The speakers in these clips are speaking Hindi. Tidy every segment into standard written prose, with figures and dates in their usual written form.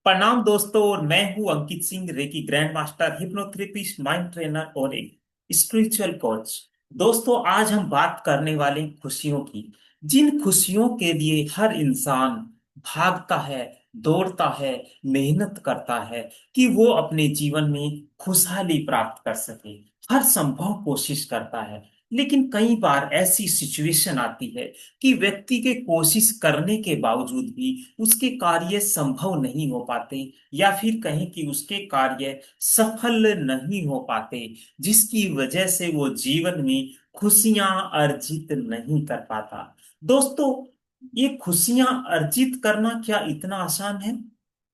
प्रणाम दोस्तों, मैं हूं Ankit Singh, reiki grand master, hypnotherapist, mind trainer और एक स्पिरिचुअल कोच। दोस्तों, आज हम बात करने वाले हैं खुशियों की। जिन खुशियों के लिए हर इंसान भागता है, दौड़ता है, मेहनत करता है कि वो अपने जीवन में खुशहाली प्राप्त कर सके, हर संभव कोशिश करता है। लेकिन कई बार ऐसी सिचुएशन आती है कि व्यक्ति के कोशिश करने के बावजूद भी उसके कार्य संभव नहीं हो पाते, या फिर कहें कि उसके कार्य सफल नहीं हो पाते, जिसकी वजह से वो जीवन में खुशियां अर्जित नहीं कर पाता। दोस्तों, ये खुशियां अर्जित करना क्या इतना आसान है?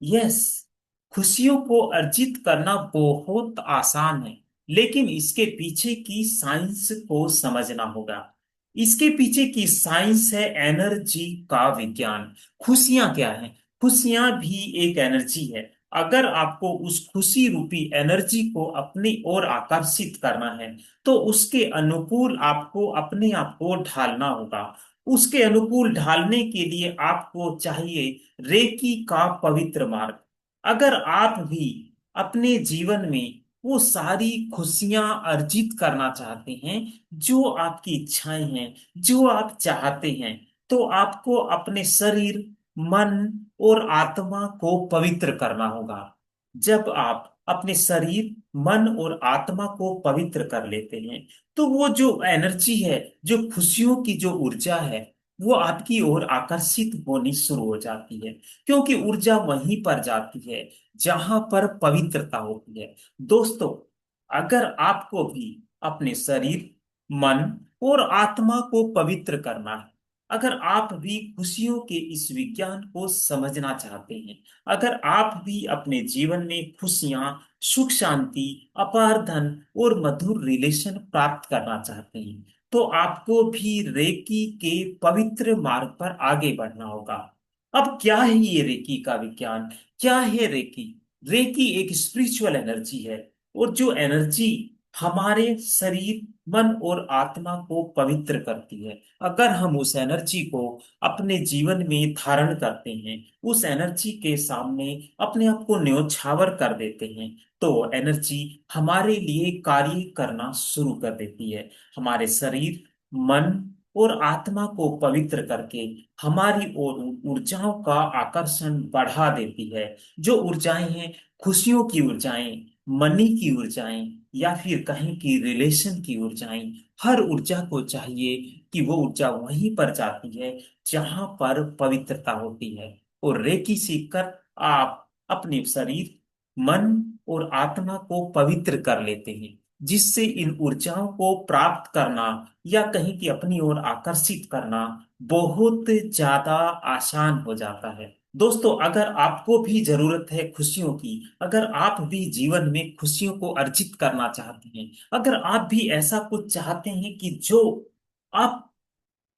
यस, खुशियों को अर्जित करना बहुत आसान है, लेकिन इसके पीछे की साइंस को समझना होगा। इसके पीछे की साइंस है एनर्जी का विज्ञान। खुशियां क्या है? खुशियां भी एक एनर्जी है। अगर आपको उस खुशी रूपी एनर्जी को अपनी ओर आकर्षित करना है, तो उसके अनुकूल आपको अपने आप को ढालना होगा। उसके अनुकूल ढालने के लिए आपको चाहिए रेकी का पवित्र मार्ग। अगर आप भी अपने जीवन में वो सारी खुशियां अर्जित करना चाहते हैं जो आपकी इच्छाएं हैं, जो आप चाहते हैं, तो आपको अपने शरीर, मन और आत्मा को पवित्र करना होगा। जब आप अपने शरीर, मन और आत्मा को पवित्र कर लेते हैं, तो वो जो एनर्जी है, जो खुशियों की जो ऊर्जा है, वो आपकी ओर आकर्षित होनी शुरू हो जाती है। क्योंकि ऊर्जा वहीं पर जाती है जहां पर पवित्रता होती है। दोस्तों, अगर आपको भी अपने शरीर, मन और आत्मा को पवित्र करना है, अगर आप भी खुशियों के इस विज्ञान को समझना चाहते हैं, अगर आप भी अपने जीवन में खुशियां, सुख शांति, अपार धन और मधुर रिलेशन प्राप्त करना चाहते हैं, तो आपको भी रेकी के पवित्र मार्ग पर आगे बढ़ना होगा। अब क्या है ये रेकी का विज्ञान? क्या है रेकी? रेकी एक स्पिरिचुअल एनर्जी है, और जो एनर्जी हमारे शरीर, मन और आत्मा को पवित्र करती है। अगर हम उस एनर्जी को अपने जीवन में धारण करते हैं, उस एनर्जी के सामने अपने आप को न्योछावर कर देते हैं, तो एनर्जी हमारे लिए कार्य करना शुरू कर देती है। हमारे शरीर, मन और आत्मा को पवित्र करके हमारी ओर ऊर्जाओं का आकर्षण बढ़ा देती है। जो ऊर्जाएं हैं, खुशियों की ऊर्जाएं, मनी की ऊर्जाएं, या फिर कहें कि रिलेशन की ऊर्जाएं, हर ऊर्जा को चाहिए कि वो ऊर्जा वहीं पर जाती है जहां पर पवित्रता होती है। और रेकी सीखकर आप अपने शरीर, मन और आत्मा को पवित्र कर लेते हैं, जिससे इन ऊर्जाओं को प्राप्त करना, या कहीं कि अपनी ओर आकर्षित करना, बहुत ज्यादा आसान हो जाता है। दोस्तों, अगर आपको भी जरूरत है खुशियों की, अगर आप भी जीवन में खुशियों को अर्जित करना चाहते हैं, अगर आप भी ऐसा कुछ चाहते हैं कि जो आप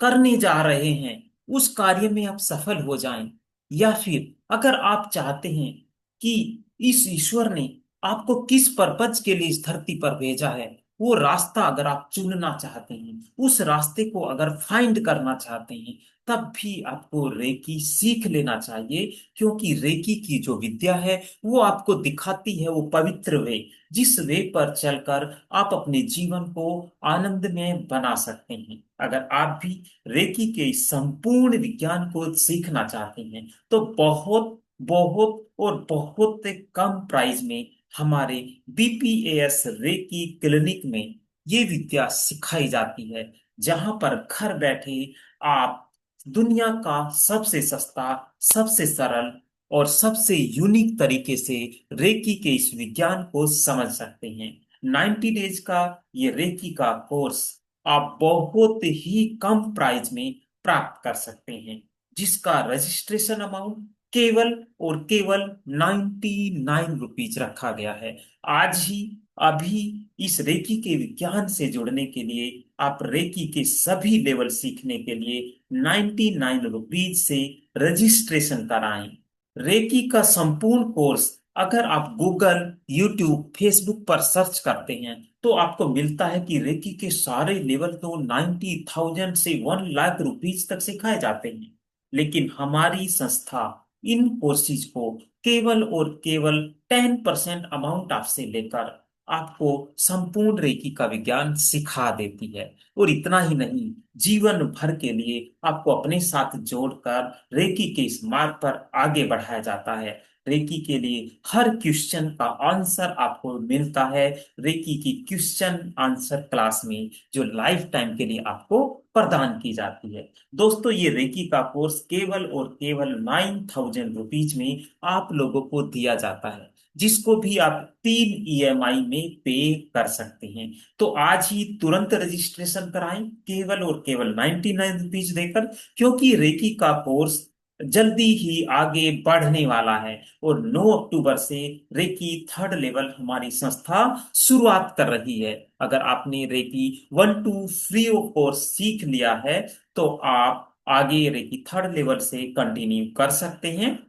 करने जा रहे हैं उस कार्य में आप सफल हो जाएं, या फिर अगर आप चाहते हैं कि इस ईश्वर ने आपको किस पर्पज के लिए इस धरती पर भेजा है, वो रास्ता अगर आप चुनना चाहते हैं, उस रास्ते को अगर फाइंड करना चाहते हैं, तब भी आपको रेकी सीख लेना चाहिए। क्योंकि रेकी की जो विद्या है, वो आपको दिखाती है वो पवित्र वे, जिस वे पर चलकर आप अपने जीवन को आनंदमय बना सकते हैं। अगर आप भी रेकी के इस संपूर्ण विज्ञान को सीखना चाहते हैं, तो बहुत बहुत और बहुत कम प्राइस में हमारे बीपीएस रेकी क्लिनिक में ये विद्या सिखाई जाती है, जहां पर घर बैठे आप दुनिया का सबसे सस्ता, सबसे सरल और सबसे यूनिक तरीके से रेकी के इस विज्ञान को समझ सकते हैं। 90 डेज का ये रेकी का कोर्स आप बहुत ही कम प्राइस में प्राप्त कर सकते हैं, जिसका रजिस्ट्रेशन अमाउंट केवल और केवल 99 रुपीज रखा गया है। आज ही, अभी इस रेकी के विज्ञान से जुड़ने के लिए, आप रेकी के सभी लेवल सीखने के लिए 99 रुपीज से रजिस्ट्रेशन कराएं। रेकी का संपूर्ण कोर्स अगर आप गूगल, यूट्यूब, फेसबुक पर सर्च करते हैं, तो आपको मिलता है कि रेकी के सारे लेवल तो 90,000 से 1 लाख रुपीज तक सिखाए जाते हैं। लेकिन हमारी संस्था इन कोर्सेज को केवल और केवल 10% अमाउंट आपसे लेकर आपको संपूर्ण रेकी का विज्ञान सिखा देती है। और इतना ही नहीं, जीवन भर के लिए आपको अपने साथ जोड़कर रेकी के इस मार्ग पर आगे बढ़ाया जाता है। रेकी के लिए हर क्वेश्चन का आंसर आपको मिलता है रेकी की क्वेश्चन आंसर क्लास में, जो लाइफ टाइम के लिए आपको प्रदान की जाती है। दोस्तों, ये रेकी का कोर्स केवल और केवल 9,000 रुपीज में आप लोगों को दिया जाता है, जिसको भी आप 3 EMI में पे कर सकते हैं। तो आज ही तुरंत रजिस्ट्रेशन कराएं, केवल और केवल 99 रुपीज देकर, क्योंकि रेकी का कोर्स जल्दी ही आगे बढ़ने वाला है। और 9 अक्टूबर से रेकी थर्ड लेवल हमारी संस्था शुरुआत कर रही है। अगर आपने रेकी 1 2 फ्री ऑफ कोर्स सीख लिया है, तो आप आगे रेकी थर्ड लेवल से कंटिन्यू कर सकते हैं।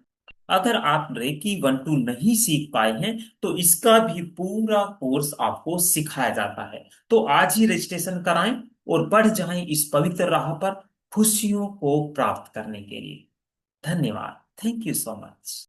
अगर आप रेकी 1 2 नहीं सीख पाए हैं, तो इसका भी पूरा कोर्स आपको सिखाया जाता है। तो आज ही रजिस्ट्रेशन कराएं और बढ़ जाएं इस पवित्र राह पर खुशियों को प्राप्त करने के लिए। धन्यवाद। Thank you so much.